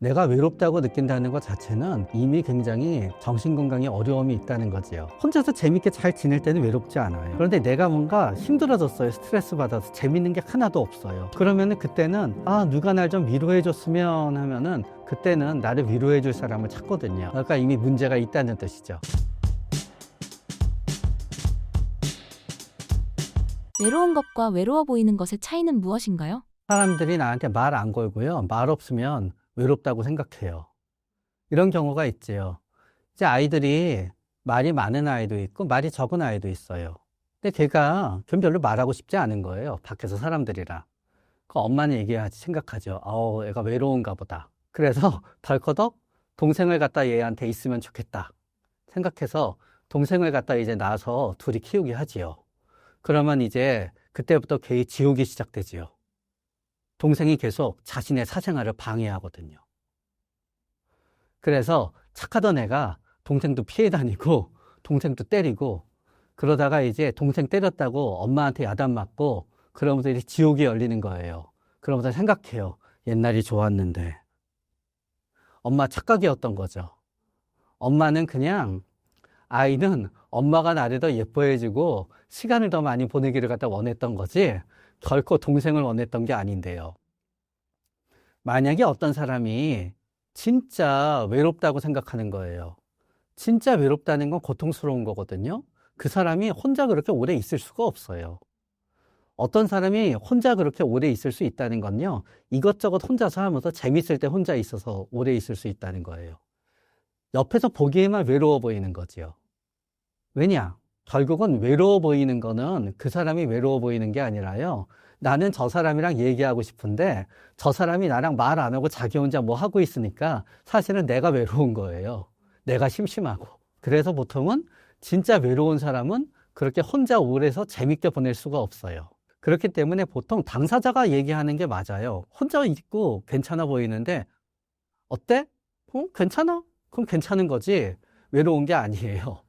내가 외롭다고 느낀다는 것 자체는 이미 굉장히 정신건강에 어려움이 있다는 거지요. 혼자서 재밌게 잘 지낼 때는 외롭지 않아요. 그런데 내가 뭔가 힘들어졌어요. 스트레스 받아서 재밌는 게 하나도 없어요. 그러면은 그때는 누가 날 좀 위로해 줬으면 하면은 그때는 나를 위로해 줄 사람을 찾거든요. 그러니까 이미 문제가 있다는 뜻이죠. 외로운 것과 외로워 보이는 것의 차이는 무엇인가요? 사람들이 나한테 말 안 걸고요. 말 없으면 외롭다고 생각해요. 이런 경우가 있지요. 이제 아이들이 말이 많은 아이도 있고 말이 적은 아이도 있어요. 근데 걔가 별로 말하고 싶지 않은 거예요. 밖에서 사람들이랑. 그 엄마는 얘기하지 생각하죠. 애가 외로운가 보다. 그래서 덜커덕 동생을 갖다 얘한테 있으면 좋겠다 생각해서 동생을 갖다 이제 낳아서 둘이 키우게 하지요. 그러면 이제 그때부터 걔의 지옥이 시작되지요. 동생이 계속 자신의 사생활을 방해하거든요. 그래서 착하던 애가 동생도 피해 다니고 동생도 때리고 그러다가 이제 동생 때렸다고 엄마한테 야단 맞고 그러면서 이제 지옥이 열리는 거예요. 그러면서 생각해요. 옛날이 좋았는데. 엄마 착각이었던 거죠. 엄마는 그냥 아이는 엄마가 나를 더 예뻐해주고 시간을 더 많이 보내기를 갖다 원했던 거지 결코 동생을 원했던 게 아닌데요. 만약에 어떤 사람이 진짜 외롭다고 생각하는 거예요. 진짜 외롭다는 건 고통스러운 거거든요. 그 사람이 혼자 그렇게 오래 있을 수가 없어요. 어떤 사람이 혼자 그렇게 오래 있을 수 있다는 건요. 이것저것 혼자서 하면서 재밌을 때 혼자 있어서 오래 있을 수 있다는 거예요. 옆에서 보기에만 외로워 보이는 거지요. 왜냐? 결국은 외로워 보이는 거는 그 사람이 외로워 보이는 게 아니라요. 나는 저 사람이랑 얘기하고 싶은데 저 사람이 나랑 말 안 하고 자기 혼자 뭐 하고 있으니까 사실은 내가 외로운 거예요. 내가 심심하고. 그래서 보통은 진짜 외로운 사람은 그렇게 혼자 오래서 재밌게 보낼 수가 없어요. 그렇기 때문에 보통 당사자가 얘기하는 게 맞아요. 혼자 있고 괜찮아 보이는데 어때? 괜찮아? 그럼 괜찮은 거지. 외로운 게 아니에요.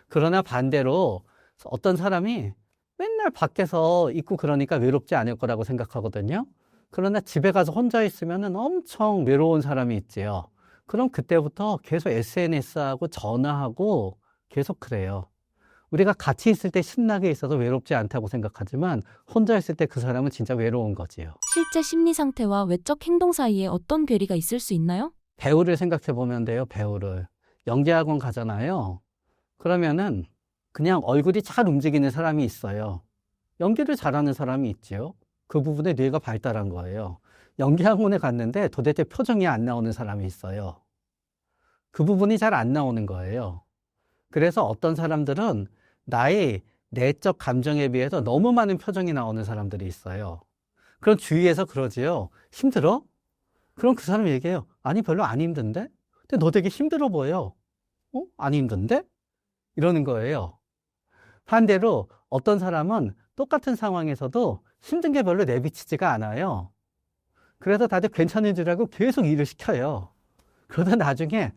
그러나 반대로 어떤 사람이 맨날 밖에서 있고 그러니까 외롭지 않을 거라고 생각하거든요. 그러나 집에 가서 혼자 있으면 엄청 외로운 사람이 있지요. 그럼 그때부터 계속 SNS하고 전화하고 계속 그래요. 우리가 같이 있을 때 신나게 있어도 외롭지 않다고 생각하지만 혼자 있을 때 그 사람은 진짜 외로운 거지요. 실제 심리 상태와 외적 행동 사이에 어떤 괴리가 있을 수 있나요? 배우를 생각해 보면 돼요. 배우를. 연기학원 가잖아요. 그러면은 그냥 얼굴이 잘 움직이는 사람이 있어요. 연기를 잘하는 사람이 있지요. 그 부분에 뇌가 발달한 거예요. 연기학원에 갔는데 도대체 표정이 안 나오는 사람이 있어요. 그 부분이 잘 안 나오는 거예요. 그래서 어떤 사람들은 나의 내적 감정에 비해서 너무 많은 표정이 나오는 사람들이 있어요. 그럼 주위에서 그러지요. 힘들어? 그럼 그 사람 얘기해요. 아니, 별로 안 힘든데? 근데 너 되게 힘들어 보여. 안 힘든데? 이러는 거예요. 반대로 어떤 사람은 똑같은 상황에서도 힘든 게 별로 내비치지가 않아요. 그래서 다들 괜찮은 줄 알고 계속 일을 시켜요. 그러다 나중에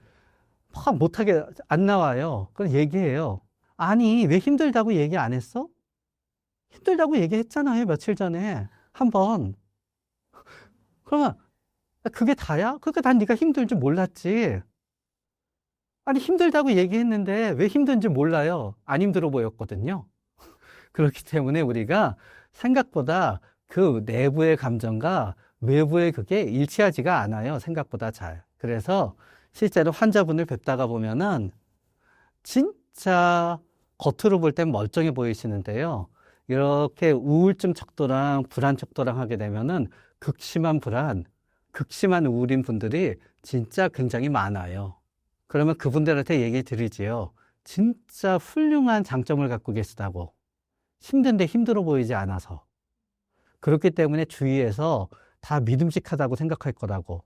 막 못하게 안 나와요. 그럼 얘기해요. 아니, 왜 힘들다고 얘기 안 했어? 힘들다고 얘기했잖아요. 며칠 전에. 한번. 그러면 그게 다야? 그러니까 난 네가 힘들 줄 몰랐지. 아니, 힘들다고 얘기했는데 왜 힘든지 몰라요. 안 힘들어 보였거든요. 그렇기 때문에 우리가 생각보다 그 내부의 감정과 외부의 그게 일치하지가 않아요. 생각보다 잘. 그래서 실제로 환자분을 뵙다가 보면은 진짜 겉으로 볼 땐 멀쩡해 보이시는데요. 이렇게 우울증 척도랑 불안 척도랑 하게 되면은 극심한 불안, 극심한 우울인 분들이 진짜 굉장히 많아요. 그러면 그분들한테 얘기 드리지요. 진짜 훌륭한 장점을 갖고 계시다고. 힘든데 힘들어 보이지 않아서. 그렇기 때문에 주위에서 다 믿음직하다고 생각할 거라고.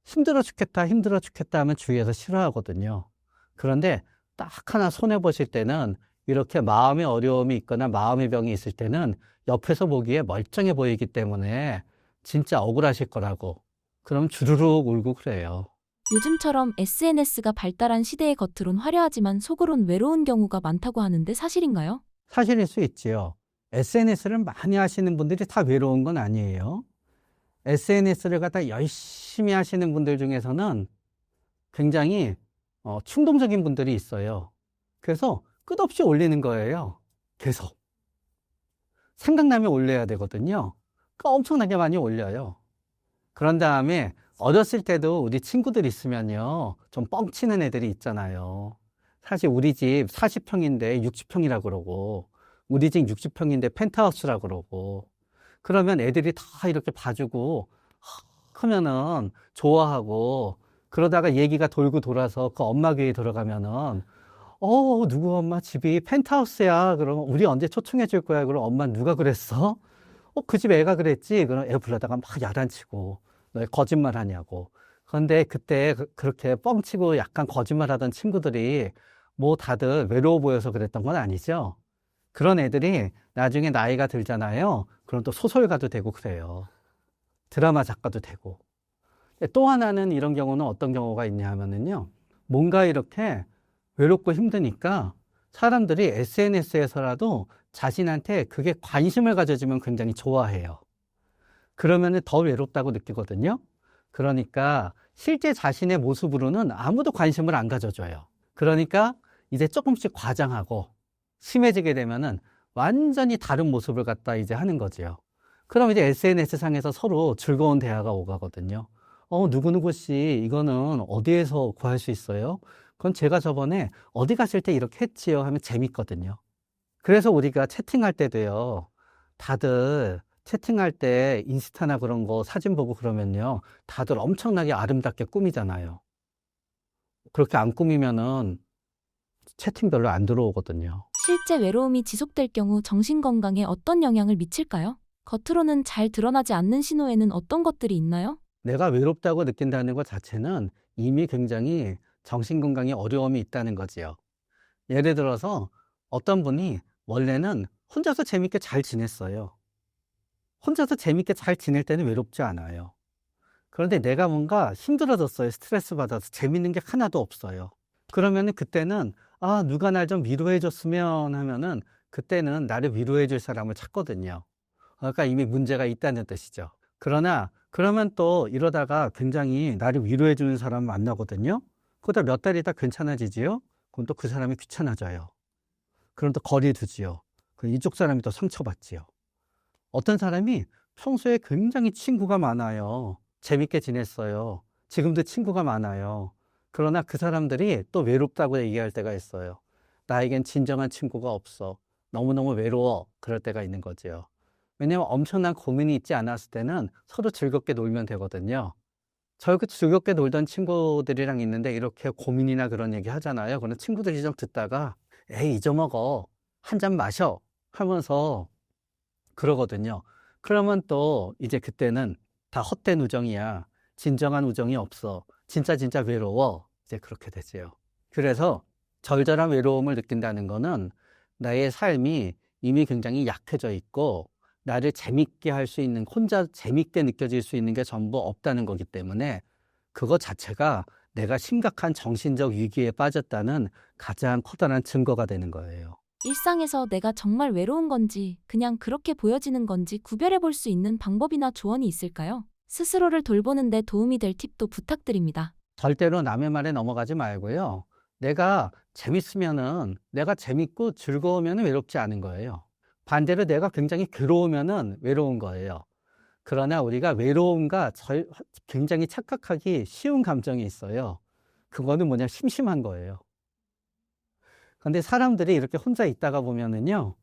힘들어 죽겠다, 힘들어 죽겠다 하면 주위에서 싫어하거든요. 그런데 딱 하나 손해보실 때는 이렇게 마음의 어려움이 있거나 마음의 병이 있을 때는 옆에서 보기에 멀쩡해 보이기 때문에 진짜 억울하실 거라고. 그럼 주르륵 울고 그래요. 요즘처럼 SNS가 발달한 시대의 겉으론 화려하지만 속으론 외로운 경우가 많다고 하는데 사실인가요? 사실일 수 있지요. SNS를 많이 하시는 분들이 다 외로운 건 아니에요. SNS를 갖다 열심히 하시는 분들 중에서는 굉장히 충동적인 분들이 있어요. 그래서 끝없이 올리는 거예요. 계속. 생각나면 올려야 되거든요. 그러니까 엄청나게 많이 올려요. 그런 다음에 어렸을 때도 우리 친구들 있으면요. 좀 뻥치는 애들이 있잖아요. 사실 우리 집 40평인데 60평이라고 그러고, 우리 집 60평인데 펜트하우스라고 그러고, 그러면 애들이 다 이렇게 봐주고, 크면은 좋아하고, 그러다가 얘기가 돌고 돌아서 그 엄마 귀에 들어가면은, 누구 엄마 집이 펜트하우스야. 그럼 우리 언제 초청해 줄 거야. 그럼 엄마 누가 그랬어? 그 집 애가 그랬지. 그럼 애 불러다가 막 야단치고, 너 거짓말 하냐고. 그런데 그때 그렇게 뻥치고 약간 거짓말 하던 친구들이 뭐 다들 외로워 보여서 그랬던 건 아니죠. 그런 애들이 나중에 나이가 들잖아요. 그럼 또 소설가도 되고 그래요. 드라마 작가도 되고. 또 하나는 이런 경우는 어떤 경우가 있냐 하면은요. 뭔가 이렇게 외롭고 힘드니까 사람들이 SNS에서라도 자신한테 그게 관심을 가져주면 굉장히 좋아해요. 그러면은 더 외롭다고 느끼거든요. 그러니까 실제 자신의 모습으로는 아무도 관심을 안 가져줘요. 그러니까 이제 조금씩 과장하고 심해지게 되면은 완전히 다른 모습을 갖다 이제 하는 거죠. 그럼 이제 SNS 상에서 서로 즐거운 대화가 오가거든요. 누구누구 씨, 이거는 어디에서 구할 수 있어요? 그건 제가 저번에 어디 갔을 때 이렇게 했지요 하면 재밌거든요. 그래서 우리가 채팅할 때도요, 다들 채팅할 때 인스타나 그런 거 사진 보고 그러면요, 다들 엄청나게 아름답게 꾸미잖아요. 그렇게 안 꾸미면은 채팅 별로 안 들어오거든요. 실제 외로움이 지속될 경우 정신 건강에 어떤 영향을 미칠까요? 겉으로는 잘 드러나지 않는 신호에는 어떤 것들이 있나요? 내가 외롭다고 느낀다는 것 자체는 이미 굉장히 정신 건강에 어려움이 있다는 거지요. 예를 들어서 어떤 분이 원래는 혼자서 재밌게 잘 지냈어요. 혼자서 재밌게 잘 지낼 때는 외롭지 않아요. 그런데 내가 뭔가 힘들어졌어요. 스트레스 받아서 재밌는 게 하나도 없어요. 그러면은 그때는 누가 날 좀 위로해 줬으면 하면은 그때는 나를 위로해 줄 사람을 찾거든요. 그러니까 이미 문제가 있다는 뜻이죠. 그러나 그러면 또 이러다가 굉장히 나를 위로해 주는 사람 만나거든요. 그러다 몇 달 있다 괜찮아지지요. 그럼 또 그 사람이 귀찮아져요. 그럼 또 거리 두지요. 그럼 이쪽 사람이 또 상처받지요. 어떤 사람이 평소에 굉장히 친구가 많아요. 재밌게 지냈어요. 지금도 친구가 많아요. 그러나 그 사람들이 또 외롭다고 얘기할 때가 있어요. 나에겐 진정한 친구가 없어. 너무너무 외로워. 그럴 때가 있는 거죠. 왜냐면 엄청난 고민이 있지 않았을 때는 서로 즐겁게 놀면 되거든요. 저렇게 즐겁게 놀던 친구들이랑 있는데 이렇게 고민이나 그런 얘기 하잖아요. 그런 친구들이 좀 듣다가 에이 잊어먹어. 한 잔 마셔. 하면서 그러거든요. 그러면 또 이제 그때는 다 헛된 우정이야. 진정한 우정이 없어. 진짜 외로워. 이제 그렇게 되지요. 그래서 절절한 외로움을 느낀다는 거는 나의 삶이 이미 굉장히 약해져 있고 나를 재밌게 할 수 있는, 혼자 재밌게 느껴질 수 있는 게 전부 없다는 거기 때문에 그거 자체가 내가 심각한 정신적 위기에 빠졌다는 가장 커다란 증거가 되는 거예요. 일상에서 내가 정말 외로운 건지 그냥 그렇게 보여지는 건지 구별해 볼 수 있는 방법이나 조언이 있을까요? 스스로를 돌보는 데 도움이 될 팁도 부탁드립니다. 절대로 남의 말에 넘어가지 말고요. 내가 재밌으면은, 내가 재밌고 즐거우면 외롭지 않은 거예요. 반대로 내가 굉장히 괴로우면은 외로운 거예요. 그러나 우리가 외로움과 굉장히 착각하기 쉬운 감정이 있어요. 그거는 뭐냐, 심심한 거예요. 근데 사람들이 이렇게 혼자 있다가 보면은요,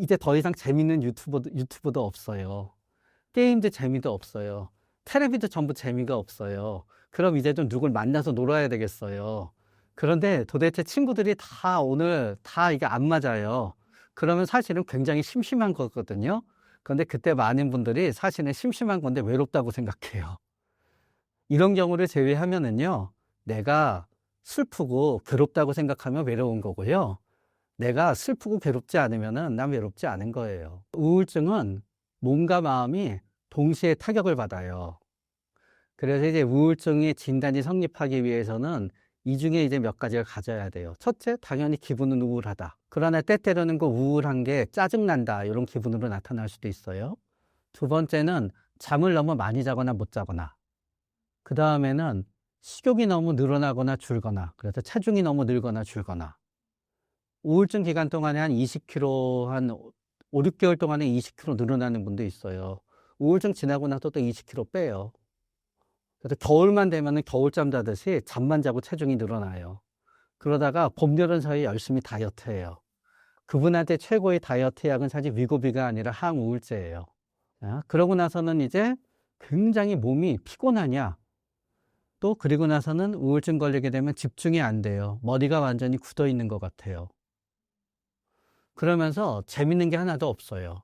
이제 더 이상 재밌는 유튜브도 없어요. 게임도 재미도 없어요. 텔레비도 전부 재미가 없어요. 그럼 이제 좀 누굴 만나서 놀아야 되겠어요. 그런데 도대체 친구들이 다 오늘 다 이게 안 맞아요. 그러면 사실은 굉장히 심심한 거거든요. 그런데 그때 많은 분들이 사실은 심심한 건데 외롭다고 생각해요. 이런 경우를 제외하면은요, 내가 슬프고 괴롭다고 생각하면 외로운 거고요. 내가 슬프고 괴롭지 않으면은 난 외롭지 않은 거예요. 우울증은 몸과 마음이 동시에 타격을 받아요. 그래서 이제 우울증의 진단이 성립하기 위해서는 이 중에 이제 몇 가지를 가져야 돼요. 첫째, 당연히 기분은 우울하다. 그러나 때때로는 그 우울한 게 짜증난다. 이런 기분으로 나타날 수도 있어요. 두 번째는 잠을 너무 많이 자거나 못 자거나. 그 다음에는 식욕이 너무 늘어나거나 줄거나, 그래서 체중이 너무 늘거나 줄거나. 우울증 기간 동안에 한 20kg, 한 5, 6개월 동안에 20kg 늘어나는 분도 있어요. 우울증 지나고 나서 또 20kg 빼요. 그래서 겨울만 되면은 겨울잠 자듯이 잠만 자고 체중이 늘어나요. 그러다가 봄, 여름 사이에 열심히 다이어트해요. 그분한테 최고의 다이어트 약은 사실 위고비가 아니라 항우울제예요. 자, 그러고 나서는 이제 굉장히 몸이 피곤하냐. 또 그리고 나서는 우울증 걸리게 되면 집중이 안 돼요. 머리가 완전히 굳어 있는 것 같아요. 그러면서 재밌는 게 하나도 없어요.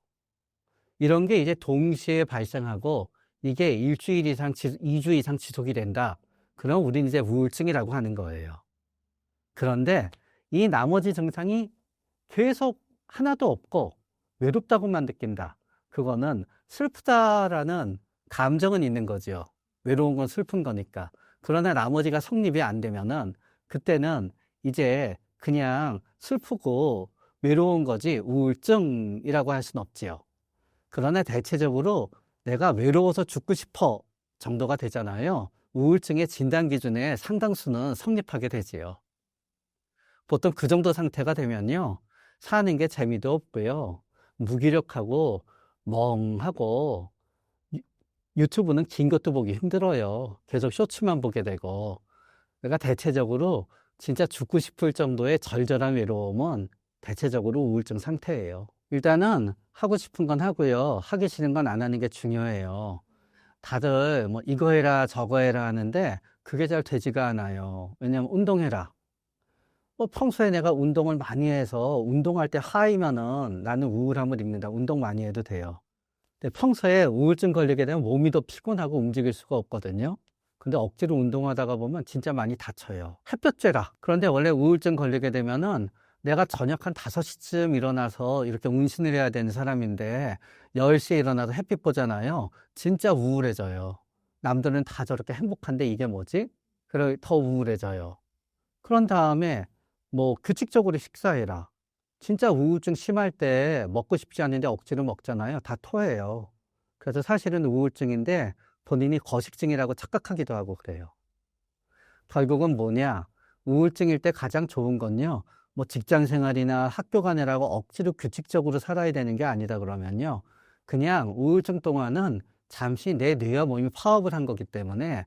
이런 게 이제 동시에 발생하고 이게 일주일 이상, 2주 이상 지속이 된다. 그럼 우리는 이제 우울증이라고 하는 거예요. 그런데 이 나머지 증상이 계속 하나도 없고 외롭다고만 느낀다. 그거는 슬프다라는 감정은 있는 거죠. 외로운 건 슬픈 거니까. 그러나 나머지가 성립이 안 되면은 그때는 이제 그냥 슬프고 외로운 거지 우울증이라고 할 수는 없지요. 그러나 대체적으로 내가 외로워서 죽고 싶어 정도가 되잖아요. 우울증의 진단 기준에 상당수는 성립하게 되지요. 보통 그 정도 상태가 되면요. 사는 게 재미도 없고요. 무기력하고 멍하고 유튜브는 긴 것도 보기 힘들어요. 계속 쇼츠만 보게 되고. 그러니까 대체적으로 진짜 죽고 싶을 정도의 절절한 외로움은 대체적으로 우울증 상태예요. 일단은 하고 싶은 건 하고요. 하기 싫은 건 안 하는 게 중요해요. 다들 뭐 이거 해라 저거 해라 하는데 그게 잘 되지가 않아요. 왜냐면 운동해라. 평소에 내가 운동을 많이 해서 운동할 때 하이면은 나는 우울함을 입는다. 운동 많이 해도 돼요. 근데 평소에 우울증 걸리게 되면 몸이 더 피곤하고 움직일 수가 없거든요. 근데 억지로 운동하다가 보면 진짜 많이 다쳐요. 햇볕 쬐라. 그런데 원래 우울증 걸리게 되면은 내가 저녁 한 5시쯤 일어나서 이렇게 운신을 해야 되는 사람인데 10시에 일어나서 햇빛 보잖아요. 진짜 우울해져요. 남들은 다 저렇게 행복한데 이게 뭐지? 그래 더 우울해져요. 그런 다음에 뭐 규칙적으로 식사해라. 진짜 우울증 심할 때 먹고 싶지 않은데 억지로 먹잖아요. 다 토해요. 그래서 사실은 우울증인데 본인이 거식증이라고 착각하기도 하고 그래요. 결국은 뭐냐? 우울증일 때 가장 좋은 건요. 뭐 직장 생활이나 학교 가느라고 억지로 규칙적으로 살아야 되는 게 아니다 그러면요. 그냥 우울증 동안은 잠시 내 뇌와 몸이 파업을 한 거기 때문에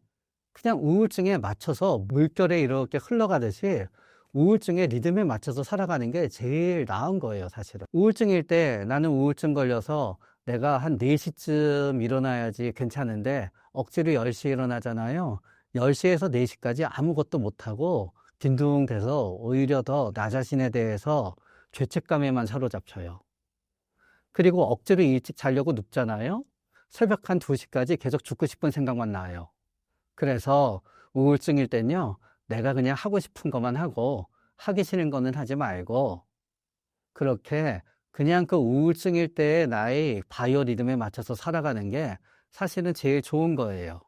그냥 우울증에 맞춰서 물결에 이렇게 흘러가듯이 우울증의 리듬에 맞춰서 살아가는 게 제일 나은 거예요, 사실은. 우울증일 때 나는 우울증 걸려서 내가 한 4시쯤 일어나야지 괜찮은데 억지로 10시에 일어나잖아요. 10시에서 4시까지 아무것도 못하고 빈둥대서 오히려 더 나 자신에 대해서 죄책감에만 사로잡혀요. 그리고 억지로 일찍 자려고 눕잖아요. 새벽 한 2시까지 계속 죽고 싶은 생각만 나요. 그래서 우울증일 땐요, 내가 그냥 하고 싶은 것만 하고 하기 싫은 거는 하지 말고 그렇게 그냥 그 우울증일 때의 나의 바이오 리듬에 맞춰서 살아가는 게 사실은 제일 좋은 거예요.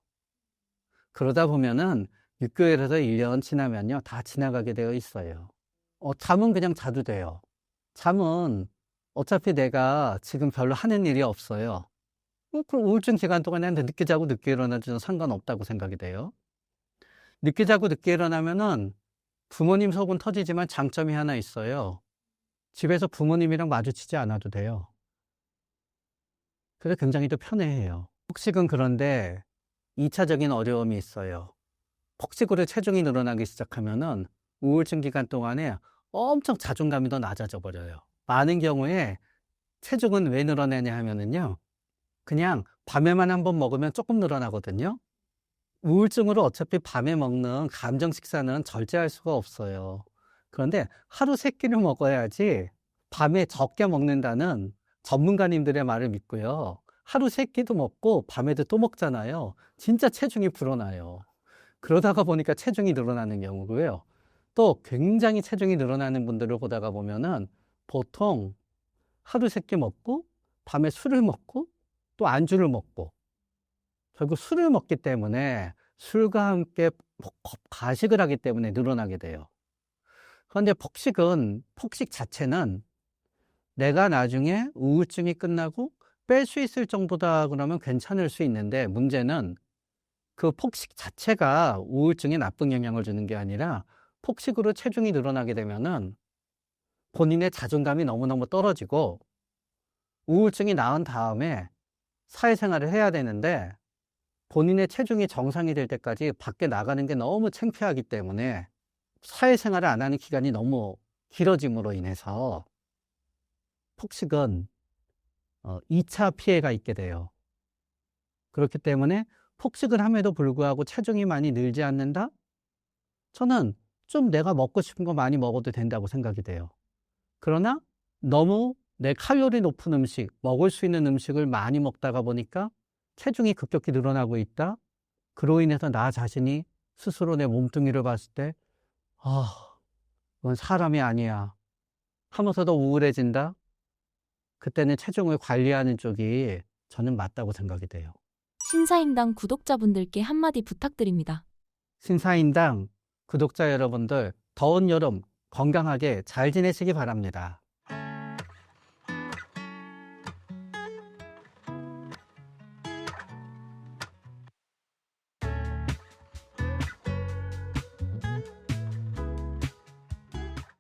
그러다 보면은 6개월에서 1년 지나면요, 다 지나가게 되어 있어요. 잠은 그냥 자도 돼요. 잠은 어차피 내가 지금 별로 하는 일이 없어요. 그럼 우울증 기간 동안에 늦게 자고 늦게 일어나도 상관없다고 생각이 돼요. 늦게 자고 늦게 일어나면은 부모님 속은 터지지만 장점이 하나 있어요. 집에서 부모님이랑 마주치지 않아도 돼요. 그래서 굉장히 또 편해해요. 폭식은 그런데 2차적인 어려움이 있어요. 폭식으로 체중이 늘어나기 시작하면은 우울증 기간 동안에 엄청 자존감이 더 낮아져 버려요. 많은 경우에 체중은 왜 늘어나냐 하면은요. 그냥 밤에만 한번 먹으면 조금 늘어나거든요. 우울증으로 어차피 밤에 먹는 감정 식사는 절제할 수가 없어요. 그런데 하루 3끼를 먹어야지 밤에 적게 먹는다는 전문가님들의 말을 믿고요. 하루 3끼도 먹고 밤에도 또 먹잖아요. 진짜 체중이 불어나요. 그러다가 보니까 체중이 늘어나는 경우고요. 또 굉장히 체중이 늘어나는 분들을 보다가 보면은 보통 하루 3끼 먹고 밤에 술을 먹고 또 안주를 먹고 결국 술을 먹기 때문에 술과 함께 가식을 하기 때문에 늘어나게 돼요. 그런데 폭식 자체는 내가 나중에 우울증이 끝나고 뺄 수 있을 정도다 그러면 괜찮을 수 있는데 문제는 그 폭식 자체가 우울증에 나쁜 영향을 주는 게 아니라 폭식으로 체중이 늘어나게 되면은 본인의 자존감이 너무너무 떨어지고 우울증이 나은 다음에 사회생활을 해야 되는데 본인의 체중이 정상이 될 때까지 밖에 나가는 게 너무 창피하기 때문에 사회생활을 안 하는 기간이 너무 길어짐으로 인해서 폭식은 2차 피해가 있게 돼요. 그렇기 때문에 폭식을 함에도 불구하고 체중이 많이 늘지 않는다? 저는 좀 내가 먹고 싶은 거 많이 먹어도 된다고 생각이 돼요. 그러나 너무 내 칼로리 높은 음식, 먹을 수 있는 음식을 많이 먹다가 보니까 체중이 급격히 늘어나고 있다? 그로 인해서 나 자신이 스스로 내 몸뚱이를 봤을 때, 이건 사람이 아니야 하면서도 우울해진다? 그때는 체중을 관리하는 쪽이 저는 맞다고 생각이 돼요. 신사임당 구독자분들께 한마디 부탁드립니다. 신사임당 구독자 여러분들, 더운 여름 건강하게 잘 지내시기 바랍니다.